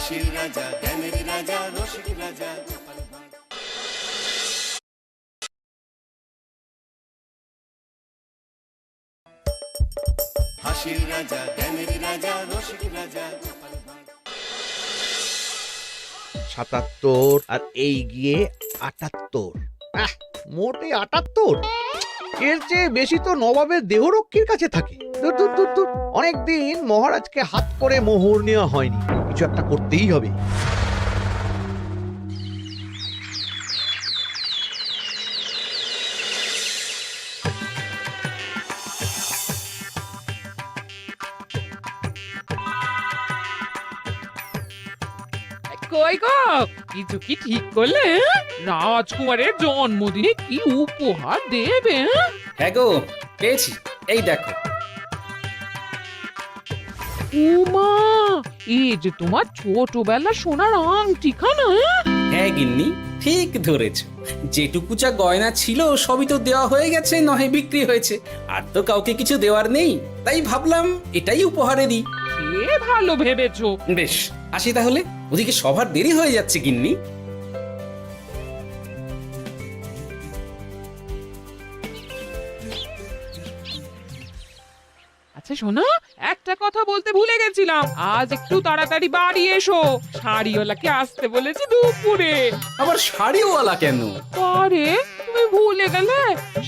হাসির রাজা, জ্ঞানের রাজা, রসিক রাজা। হাসির রাজা, জ্ঞানের রাজা, রসিক রাজা। ৭৭ আর এই গিয়ে ৭৮। মোটে ৭৮। এর চেয়ে বেশি তো নবাবের দেহরক্ষীর কাছে থাকে। দূর দূর দূর দূর। অনেকদিন মহারাজকে হাত করে মোহর নেওয়া হয়নি, কিছু একটা করতেই হবে। কই গো, কিছু কি ঠিক করলে? রাজকুমারের জন্মদিনে কি উপহার দেবে? হ্যাঁ গো, পেয়েছি, এই দেখো। উমা, এই যে তোমার ছোটবেলা সোনার আংটিখানা। হ্যাঁ গিন্নি, ঠিক ধরেছ। যেটুকু যা গয়না ছিল সবই তো দেওয়া হয়ে গেছে, নহে বিক্রি হয়েছে। আর তো কাউকে কিছু দেওয়ার নেই, তাই ভাবলাম এটাই উপহারে দিই। সে ভালো ভেবেছো। বেশ, আসি তাহলে, ওদিকে সবার দেরি হয়ে যাচ্ছে গিন্নি। আচ্ছা শোনো, একটা কথা বলতে ভুলে গেছিলাম, আজ একটু তাড়াতাড়ি বাড়ি এসো। শাড়িওয়ালাকে আসতে বলেছি দুপুরে। আবার শাড়িওয়ালা কেন? আরে তুমি ভুলে গেলে,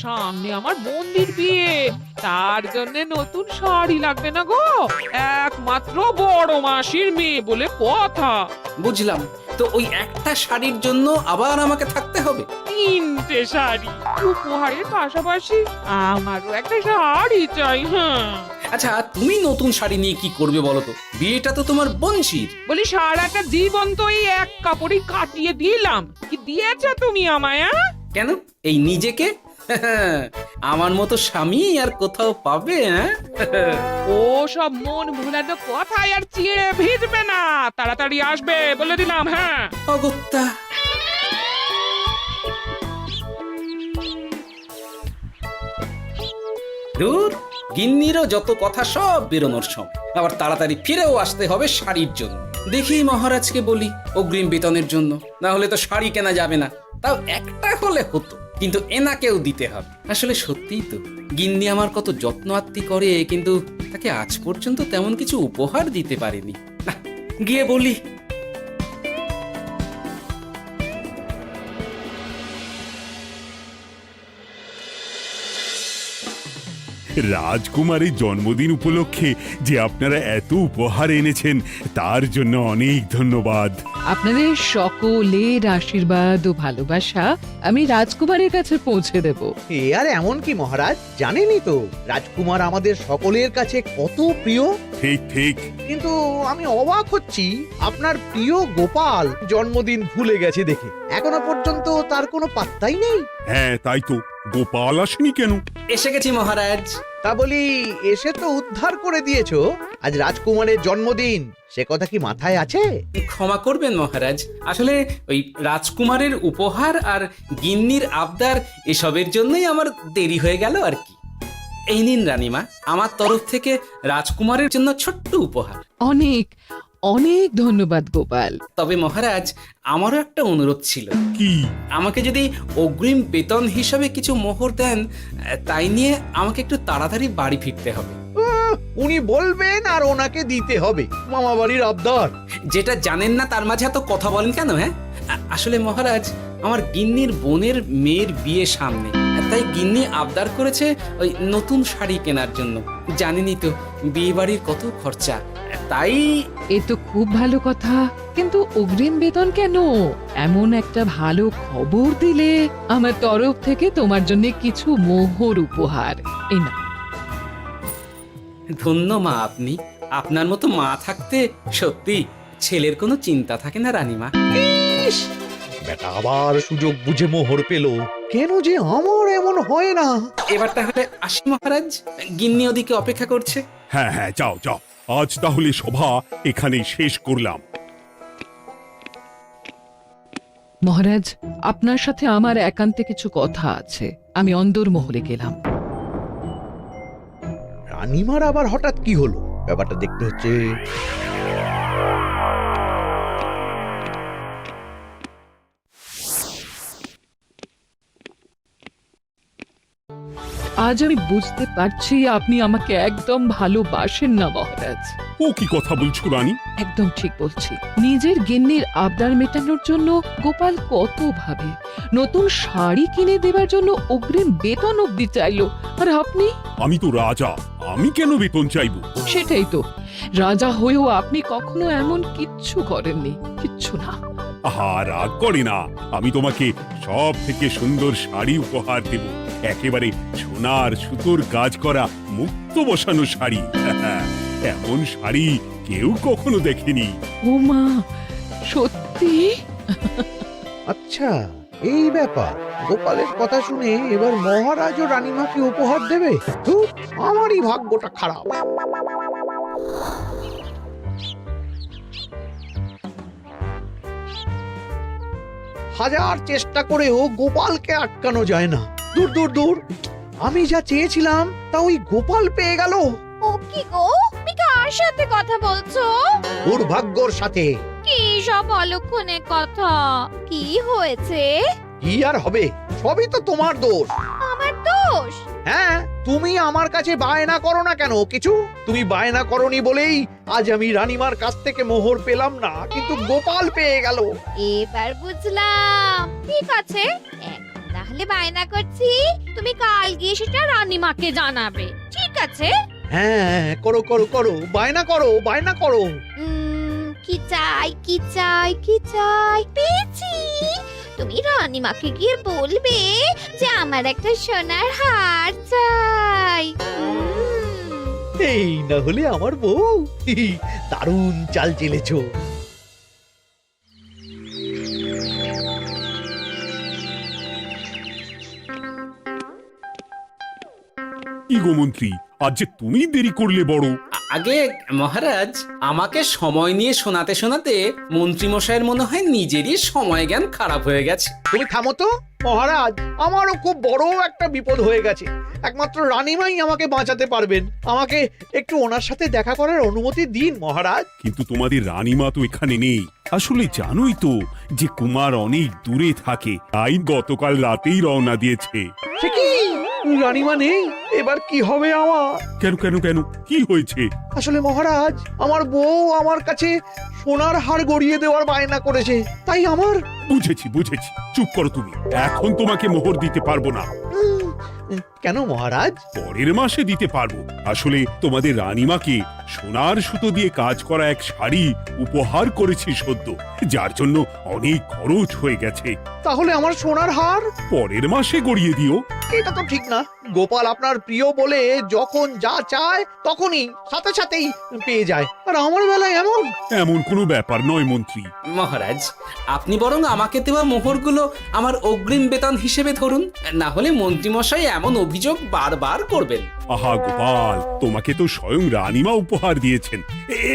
সামনে আমার বোনদির বিয়ে, তার জন্য নতুন শাড়ি লাগবে না গো। একমাত্র বড় মাসির মেয়ে বলে কথা। বুঝলাম, তো ওই একটা শাড়ির জন্য আবার আমাকে থাকতে হবে? 3টে শাড়ি উপহারের পাশাপাশি আমারও একটা শাড়ি চাই। হ্যাঁ আচ্ছা, তুমি নতুন শাড়ি নিয়ে কি করবে বলো তো? বিয়েটা তো তোমার বংশীর। বলি, সারাটা জীবন তো এই এক কাপড়ই কাটিয়ে দিলাম, কি দিয়েছো তুমি আমায়? কেন, এই নিজেকে? আমার মতো স্বামী আর কোথাও পাবে? ও সব মন ভুলানো কথায় আর চিড়ে ভিজবে না, তাড়াতাড়ি আসবে বলে দিলাম। হ্যাঁ অগত্যা। দূর, গিন্নিরও যত কথা সব বেরোনোর সময়। আবার তাড়াতাড়ি ফিরেও আসতে হবে শাড়ির জন্য। দেখি মহারাজকে বলি অগ্রিম বেতনের জন্য, না হলে তো শাড়ি কেনা যাবে না। তাও একটা হলে হতো, কিন্তু এনাকেও দিতে হবে। আসলে সত্যিই তো, গিন্নি আমার কত যত্ন আত্তি করে, কিন্তু তাকে আজ পর্যন্ত তেমন কিছু উপহার দিতে পারেনি। না, গিয়ে বলি। রাজকুমারের জন্মদিন উপলক্ষে যে আপনারা এত উপহার এনেছেন, তার জন্য অনেক ধন্যবাদ। আপনাদের সকলের আশীর্বাদ ও ভালোবাসা আমি রাজকুমারের কাছে পৌঁছে দেব। এ আর এমন কি মহারাজ, জানেনই তো রাজকুমার আমাদের সকলের কাছে কত প্রিয়। ঠিক ঠিক। কিন্তু আমি অবাক হচ্ছি, আপনার প্রিয় গোপাল জন্মদিন ভুলে গেছে দেখে এখনো পর্যন্ত তার কোনো পাত্তাই নেই। হ্যাঁ তাই তো, গোপাল আসেনি কেন? এসে গেছি মহারাজ। তা বলি, এসে তো উদ্ধার করে দিয়েছো, আজ রাজকুমারের জন্মদিন, সে কথা কি মাথায় আছে? ক্ষমা করবেন মহারাজ, আসলে ওই রাজকুমারের উপহার আর গিন্নির আবদার এসবের জন্যই আমার দেরি হয়ে গেল আর কি। এই নিন রানীমা, আমার তরফ থেকে রাজকুমারের জন্য ছোট্ট উপহার। অনেক অনেক ধন্যবাদ গোপাল। তবে মহারাজ, আমারও একটা অনুরোধ ছিল। কি? আমাকে যদি অগ্রিম বেতন হিসাবে কিছু মোহর দেন, তাই নিয়ে আমাকে একটু তাড়াতাড়ি বাড়ি ফিরতে হবে। উনি বলবেন আর ওনাকে দিতে হবে, মামা বাড়ির আবদার। যেটা জানেন না তার মাঝে এত কথা বলেন কেন? হ্যাঁ, আসলে মহারাজ, আমার গিন্নির বোনের মেয়ের বিয়ে সামনে, তাই গিন্নি আবদার করেছে ওই নতুন শাড়ি কেনার জন্য। জানেনই তো বিয়ে বাড়ির কত খরচা, তাই। এ তো খুব ভালো কথা, কিন্তু অগ্রিম বেতন কেন? এমন একটা ভালো খবর দিলে আমার তরফ থেকে তোমার জন্য কিছু মোহর উপহার। এই না। ধন্য মা আপনি, আপনার মতো মা থাকতে সত্যি ছেলের কোনো চিন্তা থাকে না রানীমা। ইস, বেটা আবার সুযোগ বুঝে মোহর পেল, কেন যে আমার এমন হয় না। এবার তাহলে আসি মহারাজ, গিন্নি ওদিকে অপেক্ষা করছে। হ্যাঁ হ্যাঁ, যাও যাও, আজ তাহলে সভা এখানেই শেষ করলাম। মহারাজ, আপনার সাথে আমার একান্তে কিছু কথা আছে, আমি অন্দরমহলে গেলাম। রানীমার আবার হঠাৎ কি হলো, ব্যাপারটা দেখতে হচ্ছে। আজ আমি বুঝতে পারছি আপনি আমাকে একদম ভালোবাসেন না মহারাজ। ও কি কথা বলছো রানী? একদম ঠিক বলছি। নিজের গিন্নির আবদার মেটানোর জন্য গোপাল কত ভাবে, নতুন শাড়ি কিনে দেওয়ার জন্য অগ্রিম বেতন অব্দি চাইলো, আর আপনি? আমি তো রাজা, আমি কেন বেতন চাইবো? সেটাই তো, রাজা হয়েও আপনি কখনো এমন কিচ্ছু করেননি, কিচ্ছু না। আহা, রাগ করে না। আমি তোমাকে সব থেকে সুন্দর শাড়ি উপহার দেব, একেবারে সোনার সুতোর কাজ করা মুক্ত বসানো শাড়ি। এমন শাড়ি কেউ কখনো দেখেনি। ও মা, সত্যি? আচ্ছা, এই ব্যাপার। গোপালের কথা শুনে এবার মহারাজ ও রানীমাকে উপহার দেবে? ধুর, আমারই ভাগ্যটা খারাপ। হাজার চেষ্টা করেও গোপালকে আটকানো যায় না। দূর দূর দূর, আমি যা চেয়েছিলাম তা ওই গোপাল পেয়ে গেল। ও কি গো, তুমি কার সাথে কথা বলছো? দুর্ভাগ্যর সাথে। কি সব অলক্ষণে কথা? কি হয়েছে? কি আর হবে, সবই তো তোমার দোষ। আমার দোষ? হ্যাঁ, তুমি আমার কাছে বায়না করো না কেন কিছু? তুমি বায়না করনি বলেই আজ আমি রানীমার কাছ থেকে মোহর পেলাম না, কিন্তু গোপাল পেয়ে গেল। এবার বুঝলাম। ঠিক আছে, এখন তাহলে বায়না করছি, তুমি কাল গিয়ে সেটা রানীমাকে জানাবে, ঠিক আছে? হ্যাঁ, করো করো করো, বায়না করো, বায়না করো। কি চাই, কি চাই, কি চাই? পেয়েছি। তুমি রানীমাকে গিয়ে বলবে যে আমার একটা সোনার হার চাই। এই না হলে আমার বউ। দারুণ চাল চেলেছো। কি গো মন্ত্রী, আজ যে তুমি দেরি করলে বড়। আগে মহারাজ, আমাকে সময় নিয়ে শোনাতে শোনাতে মন্ত্রীমশাইয়ের মনে হয় নিজেরই সময় জ্ঞান খারাপ হয়ে গেছে। তুমি থামো তো মহারাজ, আমারও খুব বড় একটা বিপদ হয়ে গেছে। একমাত্র রানীমাই আমাকে বাঁচাতে পারবেন। আমাকে একটু ওনার সাথে দেখা করার অনুমতি দিন মহারাজ। কিন্তু তোমাদের রানীমা তো এখানে নেই। আসলে জানোই তো যে কুমার অনেক দূরে থাকে, তাই গতকাল রাতেই রওনা দিয়েছে। সে কি, রানীমা নেই? এবার কি হবে আমার? কেন কেন কেন, কি হয়েছে? আসলে মহারাজ, আমার বউ আমার কাছে সোনার হার গড়িয়ে দেওয়ার বায়না করেছে, তাই আমার। বুঝেছি বুঝেছি, চুপ করো তুমি। এখন তোমাকে মোহর দিতে পারবো না। কেন মহারাজ? পরের মাসে দিতে পারবো। আসলে তোমাদের রানীমাকে সোনার সুতো দিয়ে কাজ করা এক শাড়ি উপহার করেছি সদ্য, যার জন্য অনেক খরচ হয়ে গেছে। তাহলে আমার সোনার হার পরের মাসে গড়িয়ে দিও। এটা তো ঠিক না। গোপাল আপনার প্রিয় বলে যখন যা চায় তখনই সাথে সাথেই পেয়ে যায়, আর আমার বেলায় এমন। এমন কোনো ব্যাপার নয় মন্ত্রী। মহারাজ, আপনি বরং আমাকে দেওয়া মোহরগুলো আমার অগ্রিম বেতন হিসেবে ধরুন, না হলে মন্ত্রীমশাই এমন অভিযোগ বারবার করবেন। আহা গোপাল, তোমাকে তো স্বয়ং রানীমা উপহার দিয়েছেন,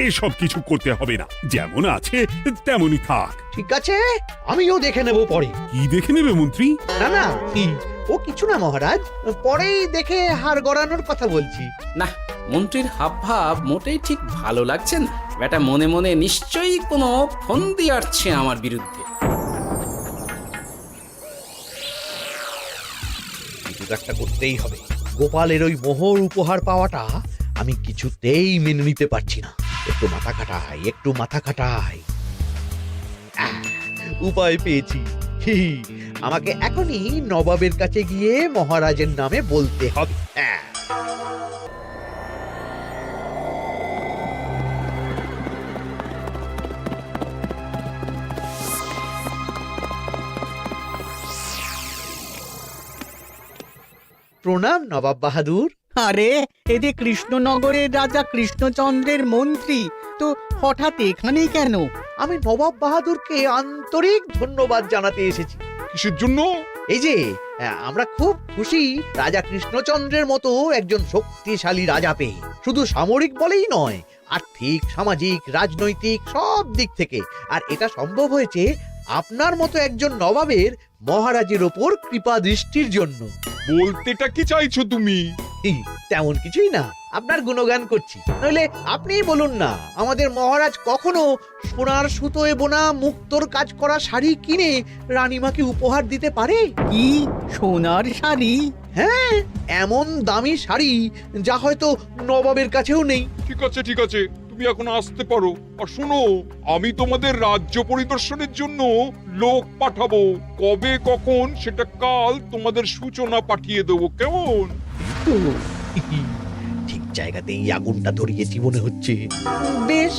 এসব কিছু করতে হবে না। যেমন আছে তেমনই থাক। ঠিক আছে, আমিও দেখে নেব পরে। কি দেখে নেবে মন্ত্রী? না না, ও কিছু না মহারাজ, পরেই দেখে হার গড়ানোর কথা বলছি। না, মন্ত্রীর হাবভাব মোটেই ঠিক ভালো লাগছে না। বেটা মনে মনে নিশ্চয়ই কোনো ফন্দি আটছে আমার বিরুদ্ধে। কিছু একটা করতেই হবে। গোপালের ওই মোহর উপহার পাওয়াটা আমি কিছুতেই মেনে নিতে পারছি না। একটু মাথা খাটাই, একটু মাথা খাটাই। উপায় পেয়েছি। আমাকে এখনই নবাবের কাছে গিয়ে মহারাজের নামে বলতে হবে। প্রণাম নবাব বাহাদুর। আরে এতে কৃষ্ণনগরের রাজা কৃষ্ণচন্দ্রের মন্ত্রী তো হঠাৎ এখানেই কেন? আমি নবাব বাহাদুরকে আন্তরিক ধন্যবাদ জানাতে এসেছি। কিসের জন্য? এই যে আমরা খুব খুশি রাজা কৃষ্ণচন্দ্রের মতো একজন শক্তিশালী রাজা পেয়ে। শুধু সামরিক বলেই নয়, আর্থিক, সামাজিক, রাজনৈতিক সব দিক থেকে। আর এটা সম্ভব হয়েছে আপনার মতো একজন নবাবের মহারাজের ওপর কৃপা দৃষ্টির জন্য। বলতেটা কি চাইছো তুমি? তেমন কিছুই না, আপনার গুণগান করছি। নইলে আপনিই বলুন না, আমাদের মহারাজ কখনো সোনার সুতোয় বোনা মুক্তোর কাজ করা শাড়ি কিনে রানীমাকে উপহার দিতে পারে? কি সোনার শাড়ি? হ্যাঁ, এমন দামি শাড়ি যা হয়তো নবাবের কাছেও নেই। ঠিক আছে ঠিক আছে, তুমি এখন আসতে পারো। আর শোনো, আমি তোমাদের রাজ্য পরিদর্শনের জন্য লোক পাঠাবো। কবে কখন সেটা কাল তোমাদের সূচনা পাঠিয়ে দেবো, কেমন? তো ঠিক জায়গাতেই আগুনটা ধরিয়েছি মনে হচ্ছে। বেশ,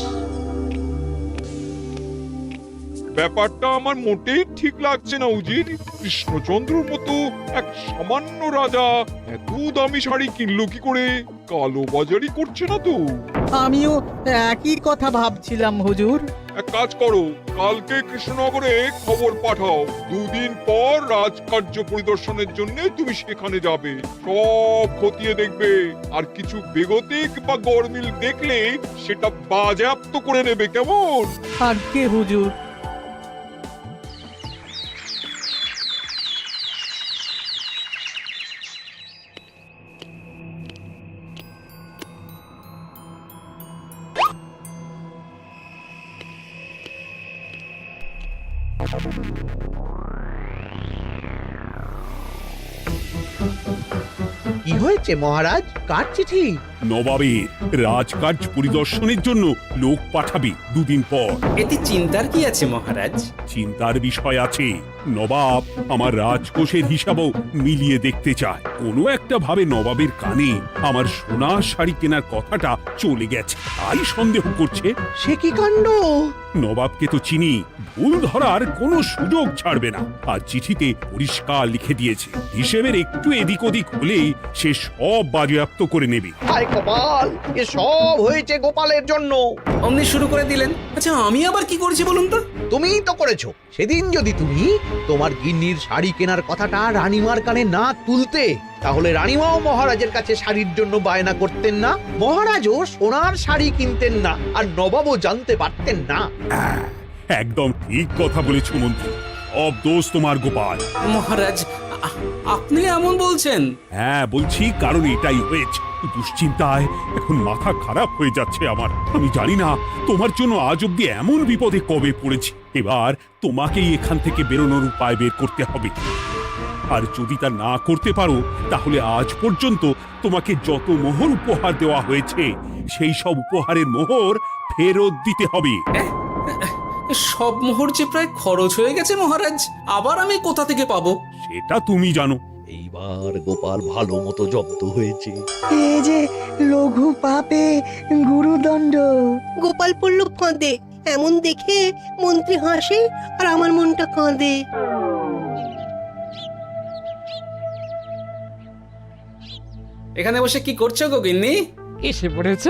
ব্যাপারটা আমার মোটেই ঠিক লাগছে না উজির। কৃষ্ণচন্দ্রর মতো এক সামান্য রাজা এত দামি শাড়ি কিনলো কি করে? কালো বাজারি করছে না তো? আমিও একই কথা ভাবছিলাম হুজুর। এক কাজ করো, কালকে কৃষ্ণনগরে খবর পাঠাও। 2 দিন পর রাজকার্য পরিদর্শনের জন্য তুমি সেখানে যাবে। সব খতিয়ে দেখবে, আর কিছু বেগতিক বা গরমিল দেখলে সেটা বাজেয়াপ্ত করে নেবে, কেমন? আর কে হুজুর? কি হয়েছে মহারাজ? কার চিঠি? নবাবের রাজকার্য পরিদর্শনের জন্য লোক পাঠাবে 2 দিন পর। এতে চিন্তার কি আছে মহারাজ? চিন্তার বিষয় আছে। নবাব আমার রাজকোষের হিসাবও মিলিয়ে দেখতে চায়। কোনো একটা ভাবে নবাবের কানে আমার সোনার শাড়ি কেনার কথাটা চলে গেছে, তাই সন্দেহ করছে। সে কি কাণ্ড! নবাবকে তো চিনি, ভুল ধরার কোনো সুযোগ ছাড়বে না। আর চিঠিতে পরিষ্কার লিখে দিয়েছে, হিসেবের একটু এদিক ওদিক হলেই সে সব বাজেয়াপ্ত করে নেবে। হায় কপাল, এ সব হয়েছে গোপালের জন্য। অমনি শুরু করে দিলেন। আচ্ছা, আমি আবার কি করছি বলুন তো? তুমিই তো করেছো। সেদিন যদি তুমি তোমার গিন্নির শাড়ি কেনার কথাটা রানীমার কানে না তুলতে, তাহলে রানীমাও মহারাজের কাছে শাড়ির জন্য বায়না করতেন না, মহারাজও সোনার শাড়ি কিনতেন না, আর নবাবও জানতে পারতেন না। একদম ঠিক কথা বলেছ মন্ত্রী, সব দোষ তোমার গোপাল। মহারাজ, আপনি এমন বলছেন? হ্যাঁ বলছি, কারণ এটাই হয়েছে। দুশ্চিন্তায় এখন মাথা খারাপ হয়ে যাচ্ছে আমার। আমি জানি না তোমার জন্য আজ অব্দি এমন বিপদে কবে পড়েছি। এবার তোমাকেই এখান থেকে বেরোনোর উপায় বের করতে হবে। আর যদি তা না করতে পারো, তাহলে আজ পর্যন্ত তোমাকে যত মোহর উপহার দেওয়া হয়েছে সেই সব উপহারের মোহর ফেরত দিতে হবে। সব মোহর যে প্রায় খরচ হয়ে গেছে মহারাজ, আবার আমি কোথা থেকে পাবো? সেটা তুমি জানো। এইবার গোপাল ভালো মতো জব্দ হয়েছে। এ যে লঘু পাপে গুরুদণ্ড। গোপাল পড়ল ফাঁদে। এমন দেখে মন্ত্রী হাসে আর আমার মনটা কাঁদে। এখানে বসে কি করছো গো গিন্নি? এসে পড়েছ?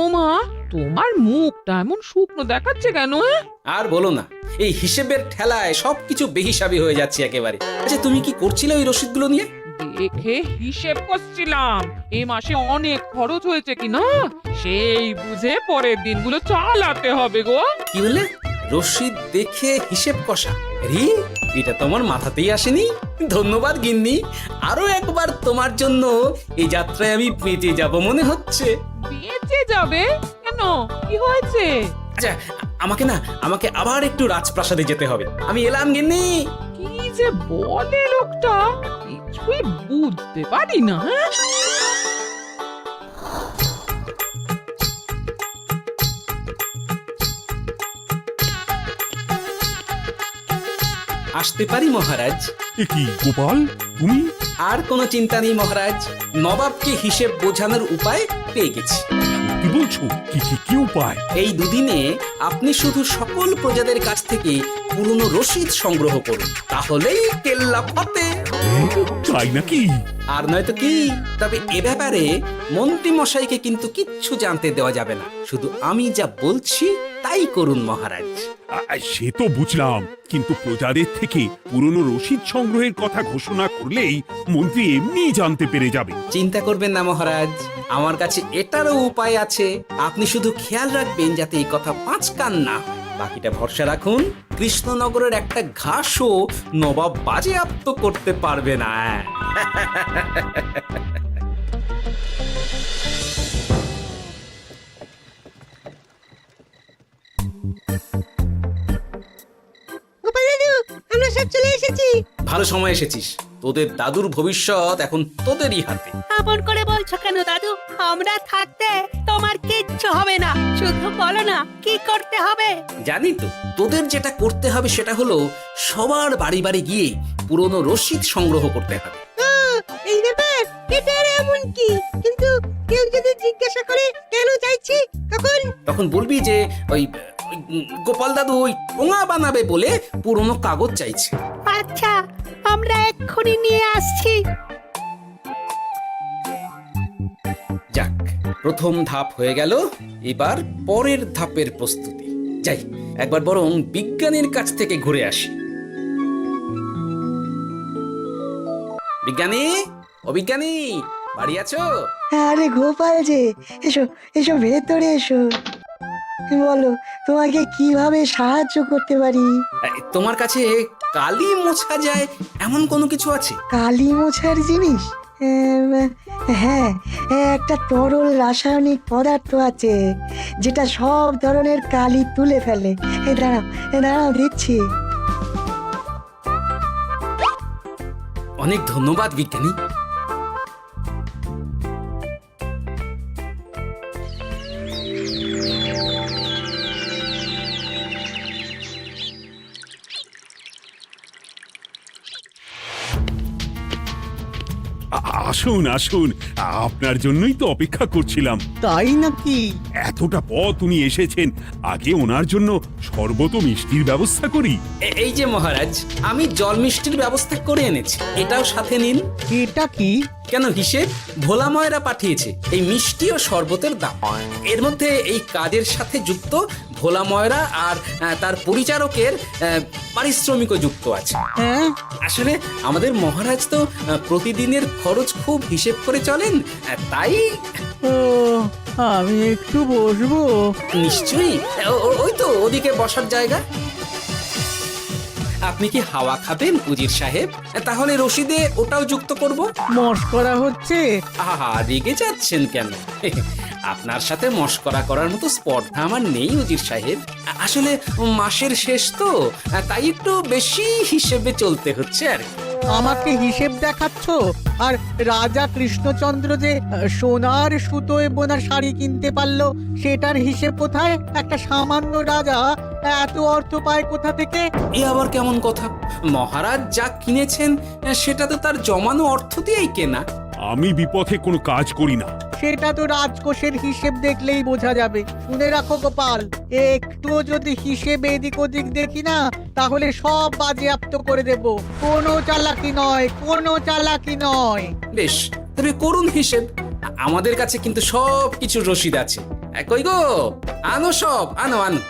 ওমা, তোমার মুখটা এমন শুকনো দেখাচ্ছে কেন? আর বলো না, এই হিসেবের ঠেলায় সবকিছু বেহিসাবি হয়ে যাচ্ছে একেবারে। আচ্ছা, তুমি কি করছিলে ওই রসিদগুলো নিয়ে? দেখে হিসেব করছিলাম এ মাসে অনেক খরচ হয়েছে কিনা, সেই বুঝে পরের দিনগুলো চালাতে হবে গো। কি বললে? রসিদ দেখে হিসেব কষা? রি, এটা তোমার মাথাতেই আসেনি। ধন্যবাদ গিন্নি, আরো একবার তোমার জন্য এই যাত্রায় আমি বেঁচে যাব মনে হচ্ছে। বেঁচে যাবে কেন? কি হয়েছে? আচ্ছা, আমাকে আবার একটু রাজপ্রাসাদে যেতে হবে। আমি এলাম গিন্নি। কি যে বলে লোকটা, কিছুই বুঝতে পারি না। আসতে পারি মহারাজ? এ কি গোপাল, তুমি? আর কোনো চিন্তা নেই মহারাজ, নবাবকে হিসেব বোঝানোর উপায় পেয়ে গেছি। কি বলছো? কি উপায়? এই দুদিনে আপনি শুধু সকল প্রজাদের কাছ থেকে পুরনো রসিদ সংগ্রহ করুন, তাহলেই কেল্লা ফতে। তাই নাকি? আর নয়তো কি? তবে এ ব্যাপারে মন্ত্রী মশাইকে কিন্তু কিচ্ছু জানতে দেওয়া যাবে না। শুধু আমি যা বলছি তাই করুন মহারাজ। সে তো বুঝলাম, কিন্তু প্রজাদের থেকে পুরনো রসিদ সংগ্রহের কথা ঘোষণা করলেই মন্ত্রী এমনিই জানতে পেরে যাবে। চিন্তা করবেন না মহারাজ, আমার কাছে এটারও উপায় আছে। আপনি শুধু খেয়াল রাখবেন যাতে এই কথা 5 কান না। বাকিটা ভরসা রাখুন, কৃষ্ণনগরের একটা ঘাসও নবাব বাজেয়াপ্ত করতে পারবে না। গোপাল দাদু, আমরা সব চলে এসেছি। ভালো সময় এসেছিস। তোদের দাদুর ভবিষ্যৎ এখন তোদেরই হাতে। এমন করে বলছো কেন দাদু? আমরা থাকতে তোমার কিচ্ছু হবে না, শুধু বলো না কি করতে হবে। জানি তো, তোদের যেটা করতে হবে সেটা হলো সবার বাড়ি বাড়ি গিয়ে পুরনো রসিদ সংগ্রহ করতে হবে। এই ব্যাপার, এটা আর এমন কি? কিন্তু কেউ যদি জিজ্ঞাসা করে কেন চাইছি, তখন বলবি যে ওই গোপাল দাদু ওই টোঙা বানাবে বলে পুরনো কাগজ চাইছে। আচ্ছা, আমরা এক্ষুনি নিয়ে আসছি। যাক, প্রথম ধাপ হয়ে গেল, এবার পরের ধাপের প্রস্তুতি। যাই, একবার বরং বিজ্ঞানীর কাছ থেকে ঘুরে আসি। বিজ্ঞানী, ও বিজ্ঞানী, বাড়ি আছো? আরে গোপাল যে, এসো এসো ভেতরে এসো। বলো, তোমাকে কিভাবে সাহায্য করতে পারি? তোমার কাছে কালি মোছা যায় এমন কোনো কিছু আছে? কালি মোছার জিনিস? হ্যাঁ, একটা তরল রাসায়নিক পদার্থ আছে যেটা সব ধরনের কালি তুলে ফেলে। দাঁড়াও দিচ্ছি। অনেক ধন্যবাদ বিজ্ঞানী। আসুন আসুন, আপনার জন্যই তো অপেক্ষা করছিলাম। তাই নাকি? এতটা পথ উনি এসেছেন, আগে ওনার জন্য শরবত ও মিষ্টির ব্যবস্থা করি। এই যে মহারাজ, আমি জল মিষ্টির ব্যবস্থা করে এনেছি, এটাও সাথে নিন। এটা কি? কেন, হিসেব ভোলা ময়রা পাঠিয়েছে এই মিষ্টি ও শরবতের দাম। এর মধ্যে এই কাজের সাথে যুক্ত ভোলা ময়রা আর তার পরিচারকের পারিশ্রমিকও যুক্ত আছে। হ্যাঁ, আসলে আমাদের মহারাজ তো প্রতিদিনের খরচ খুব হিসেব করে চলেন, তাই। ও, আমি একটু বসবো? নিশ্চয়ই, ওই তো ওদিকে বসার জায়গা। আপনি কি হাওয়া খাবেন উজির সাহেব? তাহলে রশিদে ওটাও যুক্ত করব। মশকরা হচ্ছে? আহা, রেগে যাচ্ছেন কেন? আপনার সাথে মশকরা করার মতো স্পর্ধা আমার নেই উজির সাহেব। আসলে মাসের শেষ তো, তাই একটু বেশি হিসেবে চলতে হচ্ছে আর কি। আমাকে হিসেব দেখাচ্ছ? আর রাজা কৃষ্ণচন্দ্র যে সোনার সুতোয় বোনা শাড়ি কিনতে পারলো, সেটার হিসেব কোথায়? একটা সামান্য রাজা এত অর্থ পায় কোথা থেকে? এ আবার কেমন কথা? মহারাজ যা কিনেছেন সেটা তো তার জমানো অর্থ দিয়েই কেনা। আমি বিপথে কোনো কাজ করি না। সেটা তো রাজকোষের হিসেব দেখলেই বোঝা যাবে। শুনে রাখো গোপাল, একটুও যদি হিসেব এদিক ওদিক দেখি না, তাহলে সব বাজেয়াপ্ত করে দেব। কোনো চালাকি নয়, কোনো চালাকি নয়। বেশ, তবে করুন হিসেব। আমাদের কাছে কিন্তু সব কিছুর রসিদ আছে। কই গো, আনো সব, আনো আনো।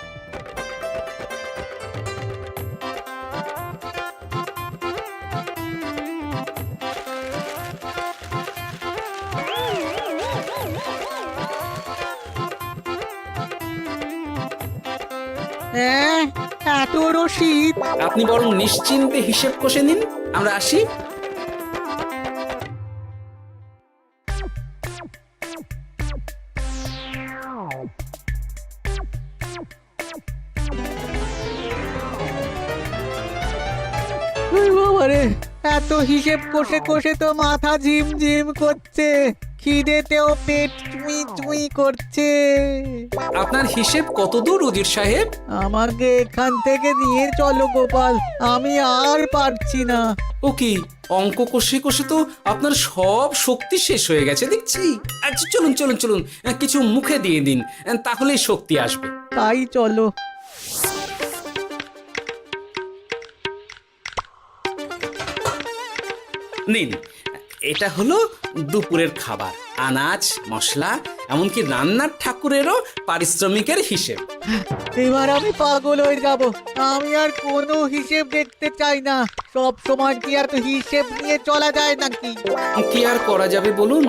হ্যাঁ, এত রসিদ? আপনি বরং নিশ্চিন্তে হিসেব কষে নিন, আমরা আসি। বাবারে, এত হিসেব কষে কষে তো মাথা ঝিমঝিম করছে, খিদেতেও পেট চুই চুই করছে। আপনার হিসেব কত দূর উজির সাহেব? আমাকে এখান থেকে নিয়ে চলো গোপাল, আমি আর পারছি না। ও কি, অঙ্ক কষে কষে তো আপনার সব শক্তি শেষ হয়ে গেছে দেখছি। আচ্ছা চলুন চলুন চলুন, কিছু মুখে দিয়ে দিন, তাহলেই শক্তি আসবে। তাই চলো। নিন, এটা হলো দুপুরের খাবার, আনাজ মশলা, এমনকি রান্নার ঠাকুরেরও পারিশ্রমিকের হিসেব। এবার আমি পাগল হয়ে যাব। আমি আর কোনো হিসেব দেখতে চাই না। সব সময় কি আর হিসেব নিয়ে চলা যায় নাকি? কি আর করা যাবে বলুন?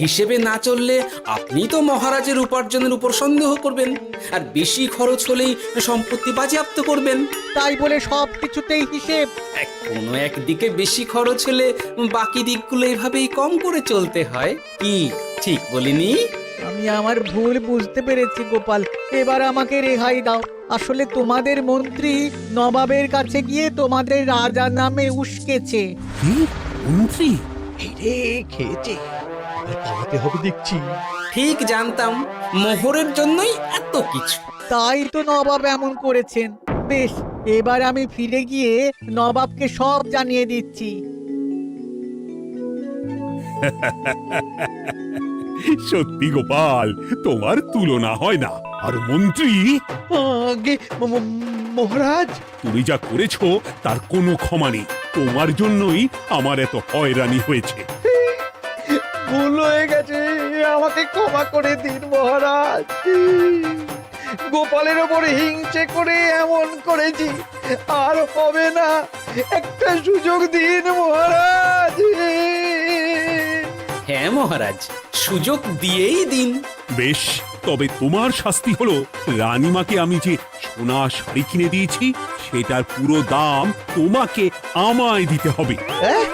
হিসেবে না চললে আপনি তো মহারাজের উপার্জনের উপর সন্দেহ করবেন, আর বেশি খরচ হলেই সম্পত্তি বাজেয়াপ্ত করবেন। তাই বলে সব কিছুতেই হিসেব? কোনো একদিকে বেশি খরচ হলে বাকি দিকগুলো এভাবেই কম করে চলতে হয়। কি ঠিক বলিনি? আমি আমার ভুল বুঝতে পেরেছি গোপাল, এবার আমাকে রেহাই দাও। আসলে তোমাদের মন্ত্রী নবাবের কাছে গিয়ে তোমাদের রাজা নামে উস্কেছে। কি? মন্ত্রী এই রে খেয়েছে, আর খাওয়াতে হবে দেখছি। ঠিক জানতাম মোহরের জন্যই এত কিছু। তাই তো নবাব এমন করেছেন। বেশ, এবার আমি ফিরে গিয়ে নবাবকে সব জানিয়ে দিচ্ছি। সত্যি গোপাল, তোমার তুলনা হয় না। আর মন্ত্রী, আগে মহারাজ, তুমি যা করেছো তার কোনো ক্ষমা নেই। তোমার জন্যই আমার এত হয়রানি হয়েছে। ভুল হয়ে গেছে, আমাকে ক্ষমা করে দিন মহারাজ। গোপালের ওপরে হিংসে করে এমন করেছি, আর হবে না। একটা সুযোগ দিন মহারাজ। হ্যাঁ মহারাজ, সুযোগ দিয়েই দিন। বেশ, তবে তোমার শাস্তি হলো রানীমাকে আমি যে সোনা শাড়ি কিনে দিয়েছি সেটার পুরো দাম তোমাকে আমায় দিতে হবে। হ্যাঁ?